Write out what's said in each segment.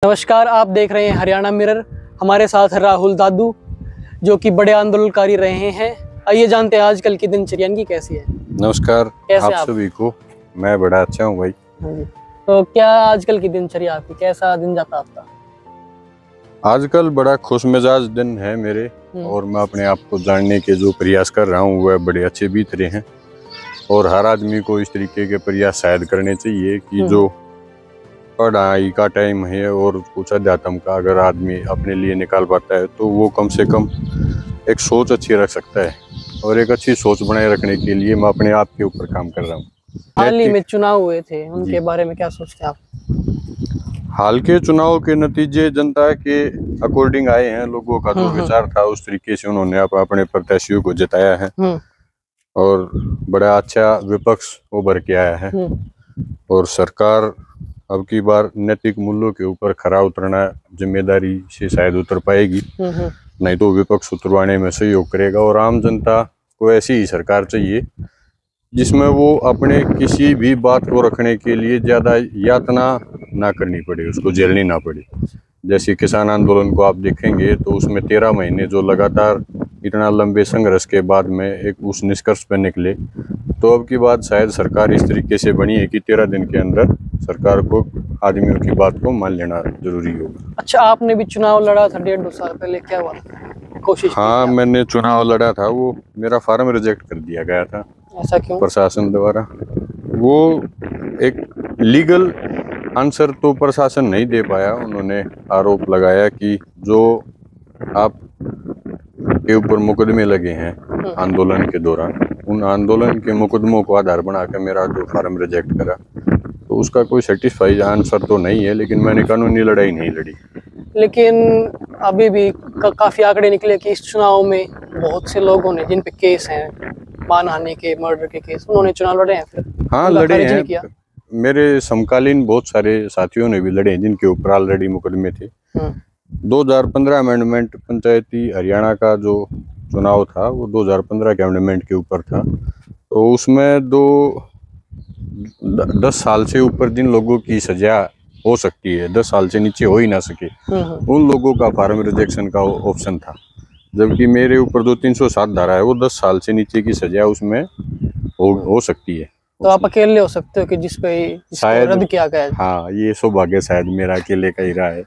नमस्कार, आप देख रहे हैं हरियाणा मिरर। हमारे साथ राहुल दादू जो कि बड़े आंदोलनकारी रहे हैं। आइए जानते हैं आजकल की दिनचर्या इनकी कैसी है। नमस्कार कैसे आप सभी को। मैं बड़ा अच्छा हूँ भाई। हाँ जी। तो क्या आजकल की दिनचर्या आपकी, कैसा दिन जाता आपका? आजकल बड़ा खुश मिजाज दिन है मेरे और मैं अपने आप को जानने के जो प्रयास कर रहा हूँ वह बड़े अच्छे बीत रहे हैं। और हर आदमी को इस तरीके के प्रयास शायद करने चाहिए कि जो पढ़ाई का टाइम है और कुछ अध्यात्म का अगर आदमी अपने लिए निकाल पाता है तो वो कम से कम एक सोच अच्छी रख सकता है। और एक अच्छी सोच बनाए रखने के लिए मैं अपने आप के ऊपर काम कर रहा हूँ। हाल ही में चुनाव हुए थे, उनके बारे में क्या सोचते हैं आप? हाल के चुनाव के नतीजे जनता के अकॉर्डिंग आए हैं। लोगों का जो विचार था उस तरीके से उन्होंने अपने प्रत्याशियों को जिताया है और बड़ा अच्छा विपक्ष उभर के आया है। और सरकार अब की बार नैतिक मूल्यों के ऊपर खरा उतरना जिम्मेदारी से शायद उतर पाएगी, नहीं तो विपक्ष उतरवाने में सहयोग करेगा। और आम जनता को ऐसी ही सरकार चाहिए जिसमें वो अपने किसी भी बात को रखने के लिए ज्यादा यातना ना करनी पड़े, उसको झेलनी ना पड़े। जैसे किसान आंदोलन को आप देखेंगे तो उसमें 13 महीने जो लगातार इतना लंबे संघर्ष के बाद में एक उस निष्कर्ष पर निकले, तो अब की बात शायद सरकार इस तरीके से बनी है कि 13 दिन के अंदर सरकार को आदमियों की बात को मान लेना जरूरी होगा। अच्छा, आपने भी चुनाव लड़ा था 1.5-2 साल पहले, क्या हुआ कोशिश? हाँ, मैंने चुनाव लड़ा था, वो मेरा फार्म रिजेक्ट कर दिया गया था। ऐसा क्यों? प्रशासन द्वारा। वो एक लीगल आंसर तो प्रशासन नहीं दे पाया। उन्होंने आरोप लगाया कि जो आप के ऊपर मुकदमे लगे हैं आंदोलन के दौरान, उन आंदोलन के मुकदमों को आधार बनाकर मेरा जो फार्म रिजेक्ट करा, तो उसका कोई सेटिस्फाइड आंसर तो नहीं है। लेकिन मैंने कानूनी लड़ाई नहीं लड़ी। लेकिन अभी भी काफी आंकड़े निकले कि इस चुनाव में बहुत से लोगों ने, जिन पे केस हैं, मानहानि के, मर्डर के केस, उन्होंने चुनाव लड़े हैं। फिर हाँ, लड़े हैं। मेरे समकालीन बहुत सारे साथियों ने भी लड़े हैं जिनके ऊपर ऑलरेडी मुकदमे थे। 2015 अमेंडमेंट पंचायती हरियाणा का जो चुनाव था वो 2015 के अमेंडमेंट के ऊपर था। तो उसमें 10 साल से ऊपर जिन लोगों की सजा हो सकती है, 10 साल से नीचे हो ही ना सके, उन लोगों का फार्म रिजेक्शन का ऑप्शन था। जबकि मेरे ऊपर जो 307 धारा है वो 10 साल से नीचे की सजा उसमें हो सकती है। तो आप अकेले हो सकते हो कि जिसपे शायद रद्द किया गया है। हाँ, ये सौभाग्य शायद मेरा अकेले का ही रहा है।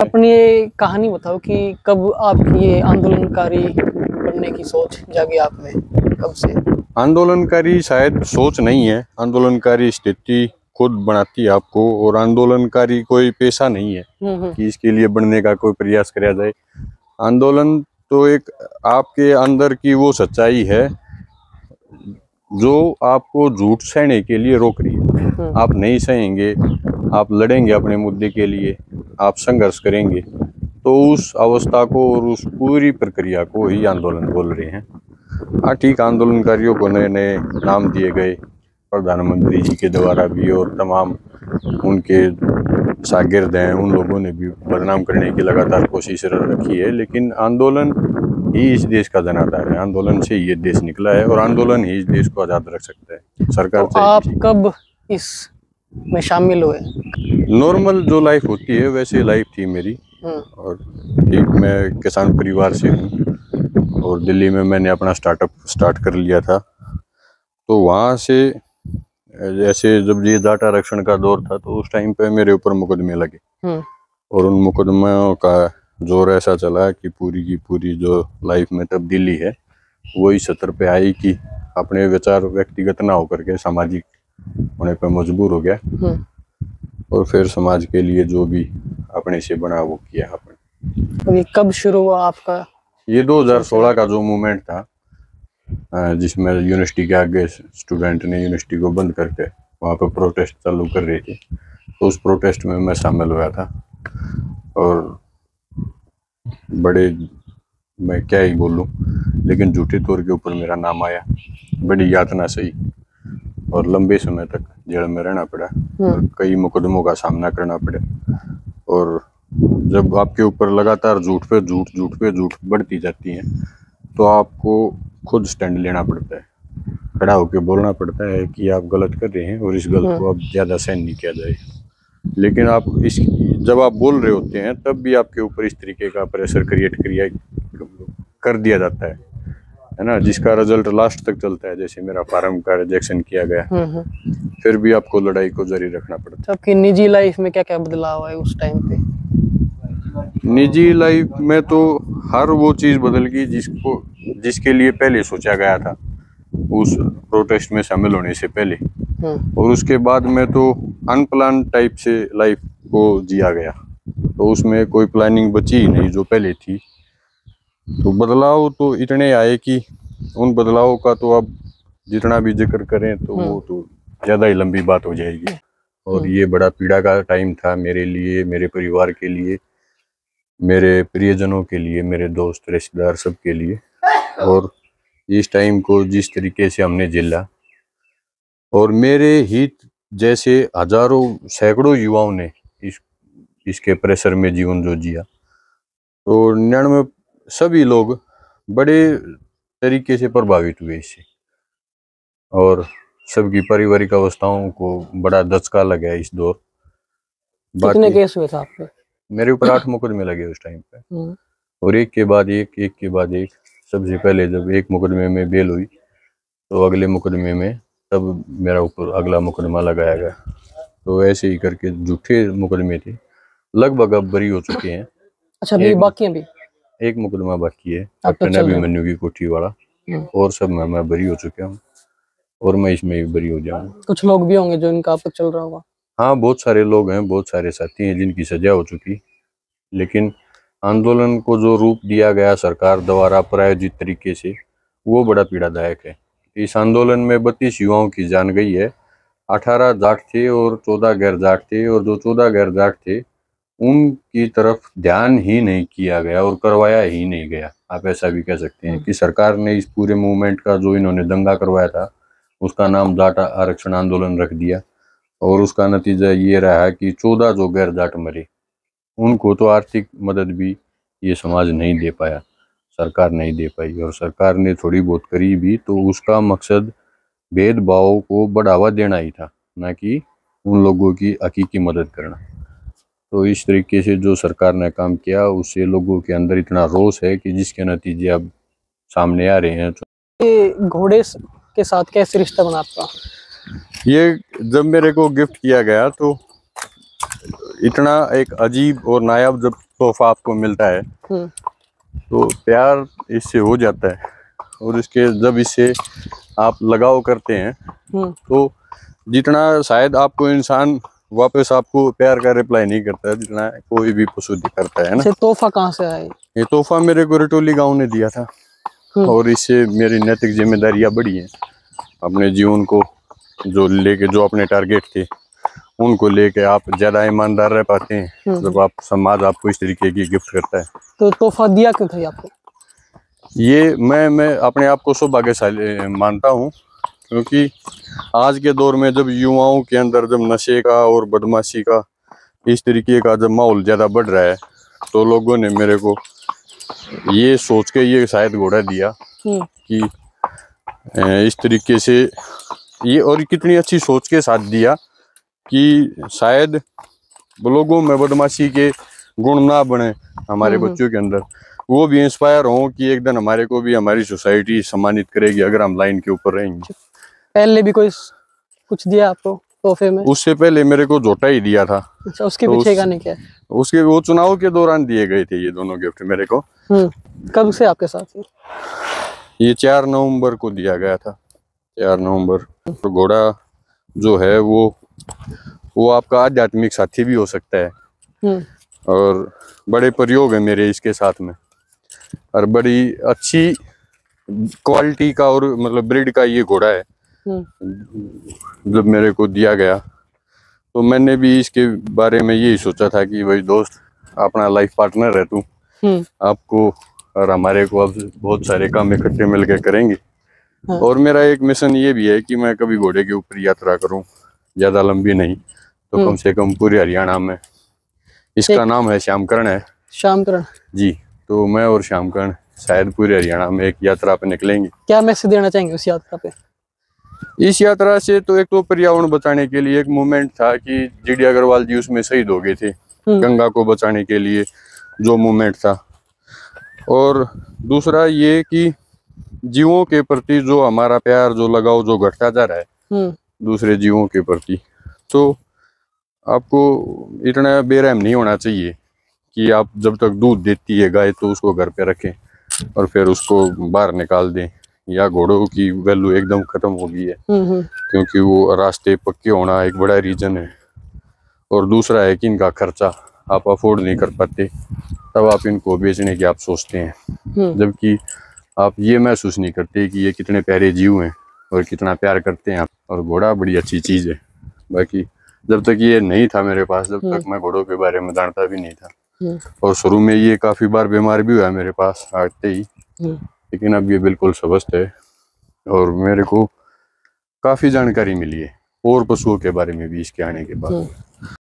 अपनी ये कहानी बताओ कि कब आपकी ये आंदोलनकारी बनने की सोच जागी आप में, कब से? आंदोलनकारी शायद सोच नहीं है, आंदोलनकारी स्थिति खुद बनाती है आपको। और आंदोलनकारी कोई पेशा नहीं है कि इसके लिए बनने का कोई प्रयास किया जाए। आंदोलन तो एक आपके अंदर की वो सच्चाई है जो आपको झूठ सहने के लिए रोक रही है। आप नहीं सहेंगे, आप लड़ेंगे अपने मुद्दे के लिए, आप संघर्ष करेंगे, तो उस अवस्था को और उस पूरी प्रक्रिया को ही आंदोलन बोल रहे हैं। हाँ ठीक, आंदोलनकारियों को नए नए नाम दिए गए प्रधानमंत्री जी के द्वारा भी, और तमाम उनके शागिर्द हैं उन लोगों ने भी बदनाम करने की लगातार कोशिश रखी है। लेकिन आंदोलन ही इस देश का जनाधार है, आंदोलन से ये देश निकला है और आंदोलन ही इस देश को आजाद रख सकता है। सरकार तो आप कब इस में शामिल हुए? नॉर्मल जो लाइफ होती है वैसे लाइफ थी मेरी। और ठीक, मैं किसान परिवार से हूँ और दिल्ली में मैंने अपना स्टार्टअप स्टार्ट कर लिया था। तो वहाँ से जैसे जब ये जाट आरक्षण का दौर था तो उस टाइम पे मेरे ऊपर मुकदमे लगे और उन मुकदमों का जोर ऐसा चला कि पूरी की पूरी जो लाइफ में तब्दीली है वही सतर पे आई कि अपने विचार व्यक्तिगत ना होकर के सामाजिक होने पर मजबूर हो गया। और फिर समाज के लिए जो भी अपने से बना वो किया आपने। और ये कब शुरू हुआ आपका? ये 2016 का जो मूवमेंट था जिसमें यूनिवर्सिटी के आगे स्टूडेंट ने यूनिवर्सिटी को बंद करके वहाँ पर प्रोटेस्ट चालू कर रहे थे, तो उस प्रोटेस्ट में मैं शामिल हुआ था। और बड़े, मैं क्या ही बोलूँ, लेकिन झूठे तौर के ऊपर मेरा नाम आया, बड़ी यातना सही, और लंबे समय तक जेल में रहना पड़ा और कई मुकदमों का सामना करना पड़ा। और जब आपके ऊपर लगातार झूठ पे झूठ बढ़ती जाती है तो आपको खुद स्टैंड लेना पड़ता है, खड़ा होकर बोलना पड़ता है कि आप गलत कर रहे हैं और इस गलत को अब ज्यादा सहन नहीं किया जाए। लेकिन आप इस जब आप बोल रहे होते हैं तब भी आपके ऊपर इस तरीके का प्रेशर क्रिएट कर दिया जाता है ना, जिसका रिजल्ट लास्ट तक चलता है। जैसे मेरा फार्म का रिजेक्शन किया गया, फिर भी आपको लड़ाई को जारी रखना पड़ता है। आपकी निजी लाइफ में क्या क्या बदलाव है उस टाइम पे? निजी लाइफ में तो हर वो चीज बदल गई जिसके लिए पहले सोचा गया था उस प्रोटेस्ट में शामिल होने से पहले, और उसके बाद में तो अनप्लान टाइप से लाइफ को जिया गया, तो उसमें कोई प्लानिंग बची ही नहीं जो पहले थी। तो बदलाव तो इतने आए कि उन बदलावों का तो अब जितना भी जिक्र करें तो वो तो ज़्यादा ही लंबी बात हो जाएगी। और ये बड़ा पीड़ा का टाइम था मेरे लिए, मेरे परिवार के लिए, मेरे प्रियजनों के लिए, मेरे दोस्त रिश्तेदार सब के लिए। और इस टाइम को जिस तरीके से हमने झेला, और मेरे हित जैसे हजारों सैकड़ों युवाओं ने इसके प्रेशर में जीवन जो जिया, तो 99 सभी लोग बड़े तरीके से प्रभावित हुए इससे, और सबकी पारिवारिक अवस्थाओं को बड़ा धचका लगा इस दौर। कितने केस हुए थे आप पे? मेरे ऊपर 8 मुकदमे लगे उस टाइम पे, और एक के बाद एक। सबसे पहले जब एक मुकदमे में बेल हुई तो अगले मुकदमे में तब मेरा ऊपर अगला मुकदमा लगाया गया। तो ऐसे ही करके झूठे मुकदमे थे, लगभग अब बरी हो चुके हैं। अच्छा, अभी बाकी हैं? एक मुकदमा बाकी है, अपने अभिमन्यु की कोठी वाला, और सब मैं बरी हो चुका हूँ, और मैं इसमें भी बरी हो जाऊंगा। कुछ लोग भी होंगे जो इनका अब तक चल रहा होगा? हाँ, बहुत सारे लोग हैं, बहुत सारे साथी हैं जिनकी सजा हो चुकी, लेकिन आंदोलन को जो रूप दिया गया सरकार द्वारा प्रायोजित तरीके से, वो बड़ा पीड़ादायक है। इस आंदोलन में 32 युवाओं की जान गई है। 18 जाट थे और 14 गैर जाट थे, और जो 14 गैर जाट थे उनकी तरफ ध्यान ही नहीं किया गया और करवाया ही नहीं गया। आप ऐसा भी कह सकते हैं कि सरकार ने इस पूरे मूवमेंट का जो इन्होंने दंगा करवाया था उसका नाम जाट आरक्षण आंदोलन रख दिया, और उसका नतीजा ये रहा कि 14 जो गैर जाट मरे, उनको तो आर्थिक मदद भी ये समाज नहीं दे पाया, सरकार नहीं दे पाई। और सरकार ने थोड़ी बहुत करी भी तो उसका मकसद भेदभाव को बढ़ावा देना ही था, ना कि उन लोगों की हकीकी मदद करना। तो इस तरीके से जो सरकार ने काम किया उससे लोगों के अंदर इतना रोष है कि जिसके नतीजे अब सामने आ रहे हैं। ये घोड़े के साथ कैसे रिश्ता बना आपका? ये जब मेरे को गिफ्ट किया गया तो इतना एक अजीब और नायाब जब तोहफा आपको मिलता है तो प्यार इससे हो जाता है, और इसके जब इससे आप लगाव करते हैं तो जितना शायद आपको इंसान वापस आपको प्यार का रिप्लाई नहीं करता है जितना कोई भी पशु करता है ना। तोहफा कहाँ से आया? ये तोहफा मेरे को रटोली गांव ने दिया था, और इससे मेरी नैतिक जिम्मेदारियां बढ़ी हैं। अपने जीवन को जो अपने टारगेट थे उनको लेके आप ज्यादा ईमानदार रह पाते हैं जब आप समाज आपको इस तरीके की गिफ्ट करता है। तो तोहफा दिया क्यों था आपको? ये मैं अपने आप को सौभाग्यशाली मानता हूँ, क्योंकि आज के दौर में जब युवाओं के अंदर जब नशे का और बदमाशी का इस तरीके का जब माहौल ज़्यादा बढ़ रहा है, तो लोगों ने मेरे को ये सोच के ये शायद घोड़ा दिया कि इस तरीके से ये, और कितनी अच्छी सोच के साथ दिया कि शायद लोगों में बदमाशी के गुण ना बने हमारे बच्चों के अंदर, वो भी इंस्पायर हों कि एक दिन हमारे को भी हमारी सोसाइटी सम्मानित करेगी अगर हम लाइन के ऊपर रहेंगे। पहले भी कोई कुछ दिया आपको तोहफे में? उससे पहले मेरे को झोटा ही दिया था। अच्छा, उसके पीछे का नहीं क्या? उसके वो चुनाव के दौरान दिए गए थे ये दोनों गिफ्ट मेरे को। कब से आपके साथ? ये 4 नवंबर को दिया गया था, 4 नवंबर। तो घोड़ा जो है वो आपका आध्यात्मिक साथी भी हो सकता है, और बड़े प्रयोग है मेरे इसके साथ में, और बड़ी अच्छी क्वालिटी का और मतलब ब्रीड का ये घोड़ा है। जब मेरे को दिया गया तो मैंने भी इसके बारे में यही सोचा था कि भाई दोस्त, अपना लाइफ पार्टनर है तू, आपको और हमारे को अब बहुत सारे काम इकट्ठे मिलकर करेंगे। और मेरा एक मिशन ये भी है कि मैं कभी घोड़े के ऊपर यात्रा करूं, ज्यादा लंबी नहीं तो कम से कम पूरे हरियाणा में। इसका नाम है श्यामकरण है। श्यामकरण जी। तो मैं और श्यामकरण शायद पूरे हरियाणा में एक यात्रा पे निकलेंगे। क्या मैसेज देना चाहेंगे उस यात्रा पे? इस यात्रा से तो एक तो पर्यावरण बचाने के लिए एक मूवमेंट था कि जीडी अग्रवाल जी उसमें शहीद हो गए थे, गंगा को बचाने के लिए जो मूवमेंट था। और दूसरा ये कि जीवों के प्रति जो हमारा प्यार, जो लगाव जो घटता जा रहा है दूसरे जीवों के प्रति, तो आपको इतना बेरहम नहीं होना चाहिए कि आप जब तक दूध देती है गाय तो उसको घर पे रखें और फिर उसको बाहर निकाल दें। या घोड़ों की वैल्यू एकदम खत्म हो गई है क्योंकि वो रास्ते पक्के होना एक बड़ा रीजन है। और दूसरा है कि इनका खर्चा आप अफोर्ड नहीं कर पाते, तब आप इनको बेचने की आप सोचते हैं, जबकि आप ये महसूस नहीं करते कि ये कितने प्यारे जीव हैं और कितना प्यार करते हैं आप। और घोड़ा बड़ी अच्छी चीज़ है। बाकी जब तक ये नहीं था मेरे पास, जब तक मैं घोड़ों के बारे में जानता भी नहीं था। और शुरू में ये काफ़ी बार बीमार भी हुआ मेरे पास आते ही, लेकिन अब ये बिल्कुल स्वस्थ है और मेरे को काफ़ी जानकारी मिली है और पशुओं के बारे में भी इसके आने के बाद।